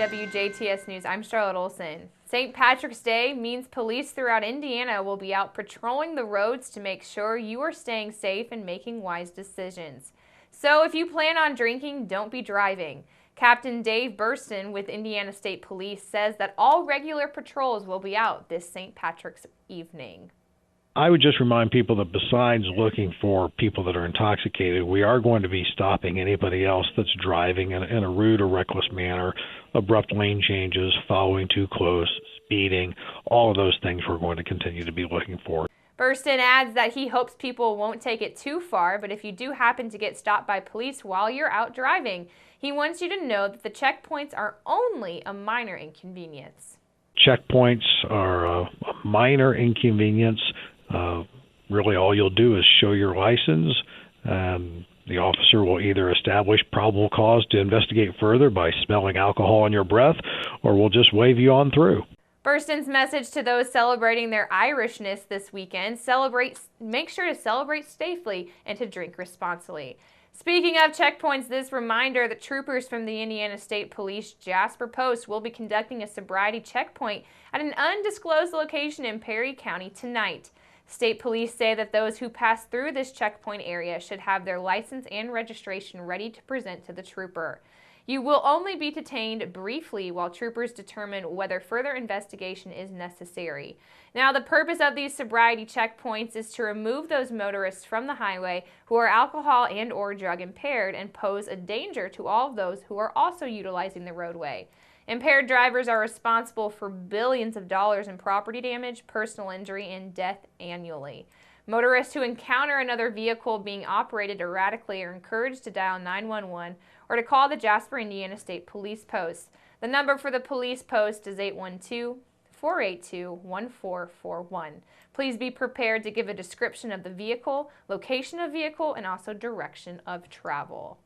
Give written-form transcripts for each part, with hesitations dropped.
WJTS News, I'm Charlotte Olson. St. Patrick's Day means police throughout Indiana will be out patrolling the roads to make sure you are staying safe and making wise decisions. So if you plan on drinking, don't be driving. Captain Dave Burston with Indiana State Police says that all regular patrols will be out this St. Patrick's evening. I would just remind people that besides looking for people that are intoxicated, we are going to be stopping anybody else that's driving in a rude or reckless manner, abrupt lane changes, following too close, speeding, all of those things we're going to continue to be looking for. Burston adds that he hopes people won't take it too far, but if you do happen to get stopped by police while you're out driving, he wants you to know that the checkpoints are only a minor inconvenience. Checkpoints are a minor inconvenience. Really all you'll do is show your license, and the officer will either establish probable cause to investigate further by smelling alcohol in your breath, or will just wave you on through. Burston's message to those celebrating their Irishness this weekend: make sure to celebrate safely and to drink responsibly. Speaking of checkpoints, this reminder that troopers from the Indiana State Police Jasper Post will be conducting a sobriety checkpoint at an undisclosed location in Perry County tonight. State police say that those who pass through this checkpoint area should have their license and registration ready to present to the trooper. You will only be detained briefly while troopers determine whether further investigation is necessary. Now, the purpose of these sobriety checkpoints is to remove those motorists from the highway who are alcohol and or drug impaired and pose a danger to all of those who are also utilizing the roadway. Impaired drivers are responsible for billions of dollars in property damage, personal injury, and death annually. Motorists who encounter another vehicle being operated erratically are encouraged to dial 911 or to call the Jasper, Indiana State Police Post. The number for the police post is 812-482-1441. Please be prepared to give a description of the vehicle, location of vehicle, and also direction of travel.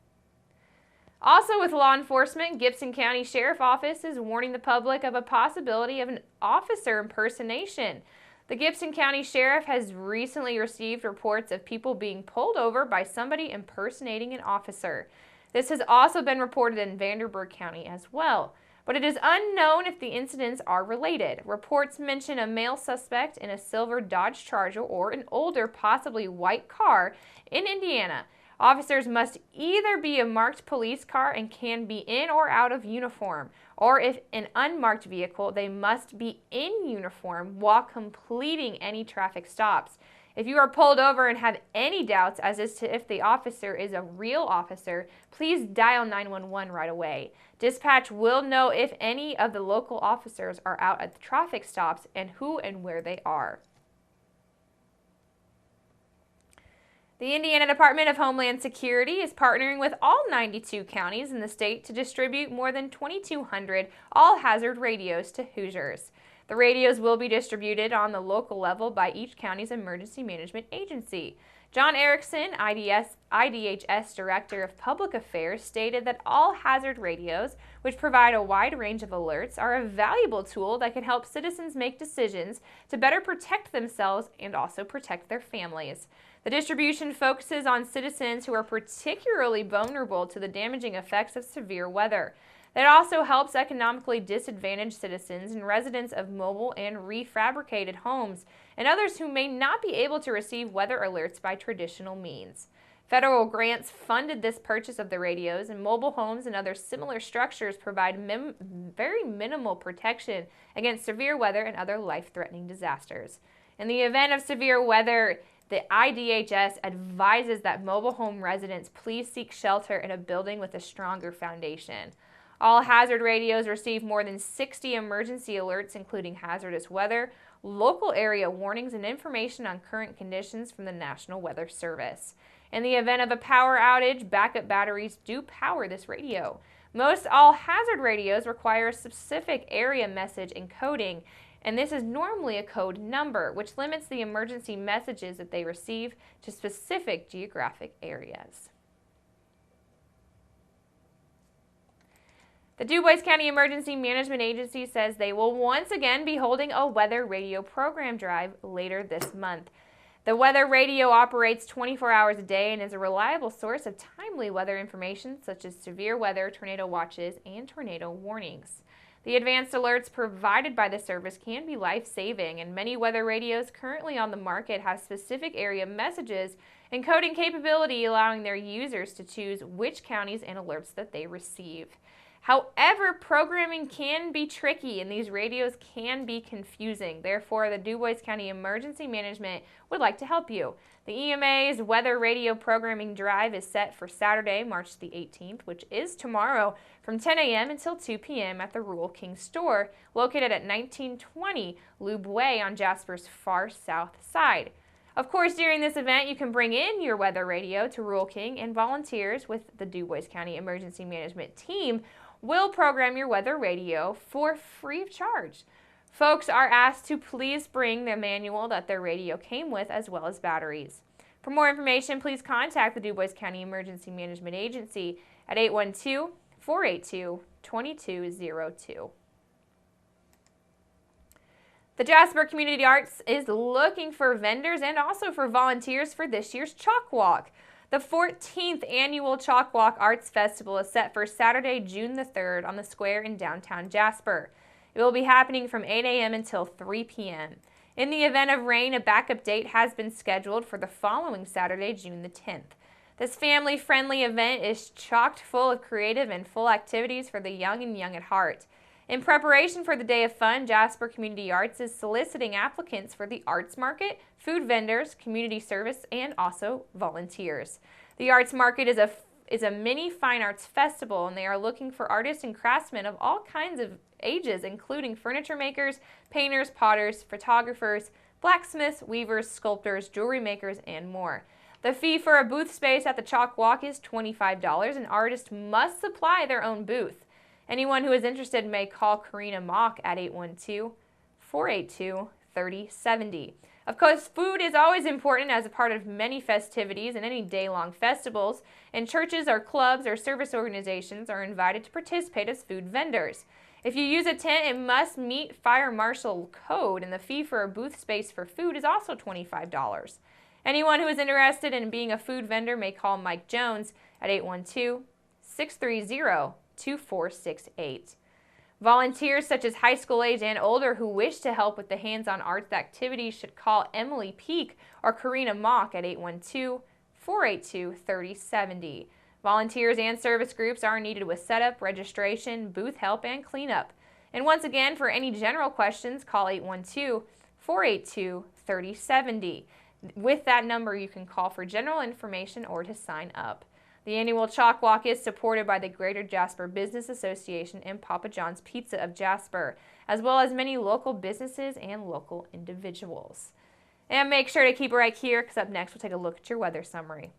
Also with law enforcement, Gibson County Sheriff Office is warning the public of a possibility of an officer impersonation. The Gibson County Sheriff has recently received reports of people being pulled over by somebody impersonating an officer. This has also been reported in Vanderburgh County as well, but it is unknown if the incidents are related. Reports mention a male suspect in a silver Dodge Charger or an older, possibly white car in Indiana. Officers must either be a marked police car and can be in or out of uniform, or if an unmarked vehicle, they must be in uniform while completing any traffic stops. If you are pulled over and have any doubts as to if the officer is a real officer, please dial 911 right away. Dispatch will know if any of the local officers are out at the traffic stops and who and where they are. The Indiana Department of Homeland Security is partnering with all 92 counties in the state to distribute more than 2,200 all-hazard radios to Hoosiers. The radios will be distributed on the local level by each county's emergency management agency. John Erickson, IDHS Director of Public Affairs, stated that all-hazard radios, which provide a wide range of alerts, are a valuable tool that can help citizens make decisions to better protect themselves and also protect their families. The distribution focuses on citizens who are particularly vulnerable to the damaging effects of severe weather. It also helps economically disadvantaged citizens and residents of mobile and refabricated homes and others who may not be able to receive weather alerts by traditional means. Federal grants funded this purchase of the radios, and mobile homes and other similar structures provide very minimal protection against severe weather and other life-threatening disasters. In the event of severe weather, the IDHS advises that mobile home residents please seek shelter in a building with a stronger foundation. All hazard radios receive more than 60 emergency alerts, including hazardous weather, local area warnings, and information on current conditions from the National Weather Service. In the event of a power outage, backup batteries do power this radio. Most all hazard radios require a specific area message encoding, and this is normally a code number, which limits the emergency messages that they receive to specific geographic areas. The DuBois County Emergency Management Agency says they will once again be holding a weather radio program drive later this month. The weather radio operates 24 hours a day and is a reliable source of timely weather information such as severe weather, tornado watches, and tornado warnings. The advanced alerts provided by the service can be life-saving, and many weather radios currently on the market have specific area messages and coding capability, allowing their users to choose which counties and alerts that they receive. However, programming can be tricky and these radios can be confusing. Therefore, the DuBois County Emergency Management would like to help you. The EMA's weather radio programming drive is set for Saturday, March the 18th, which is tomorrow, from 10 a.m. until 2 p.m. at the Rural King store, located at 1920 Lube Way on Jasper's far south side. Of course, during this event, you can bring in your weather radio to Rural King, and volunteers with the DuBois County Emergency Management team will program your weather radio for free of charge. Folks are asked to please bring the manual that their radio came with, as well as batteries. For more information, please contact the DuBois County Emergency Management Agency at 812-482-2202. The Jasper Community Arts is looking for vendors and also for volunteers for this year's Chalk Walk. The 14th Annual Chalk Walk Arts Festival is set for Saturday, June the 3rd on the square in downtown Jasper. It will be happening from 8 a.m. until 3 p.m. In the event of rain, a backup date has been scheduled for the following Saturday, June the 10th. This family-friendly event is chock full of creative and full activities for the young and young at heart. In preparation for the Day of Fun, Jasper Community Arts is soliciting applicants for the arts market, food vendors, community service, and also volunteers. The arts market is a mini fine arts festival, and they are looking for artists and craftsmen of all kinds of ages, including furniture makers, painters, potters, photographers, blacksmiths, weavers, sculptors, jewelry makers, and more. The fee for a booth space at the Chalk Walk is $25, and artists must supply their own booth. Anyone who is interested may call Karina Mock at 812-482-3070. Of course, food is always important as a part of many festivities and any day-long festivals, and churches or clubs or service organizations are invited to participate as food vendors. If you use a tent, it must meet fire marshal code, and the fee for a booth space for food is also $25. Anyone who is interested in being a food vendor may call Mike Jones at 812-630-2468. Volunteers such as high school age and older who wish to help with the hands-on arts activities should call Emily Peak or Karina Mock at 812-482-3070. Volunteers and service groups are needed with setup, registration, booth help, and cleanup. And once again, for any general questions, call 812-482-3070. With that number, you can call for general information or to sign up. The annual Chalk Walk is supported by the Greater Jasper Business Association and Papa John's Pizza of Jasper, as well as many local businesses and local individuals. And make sure to keep it right here, because up next we'll take a look at your weather summary.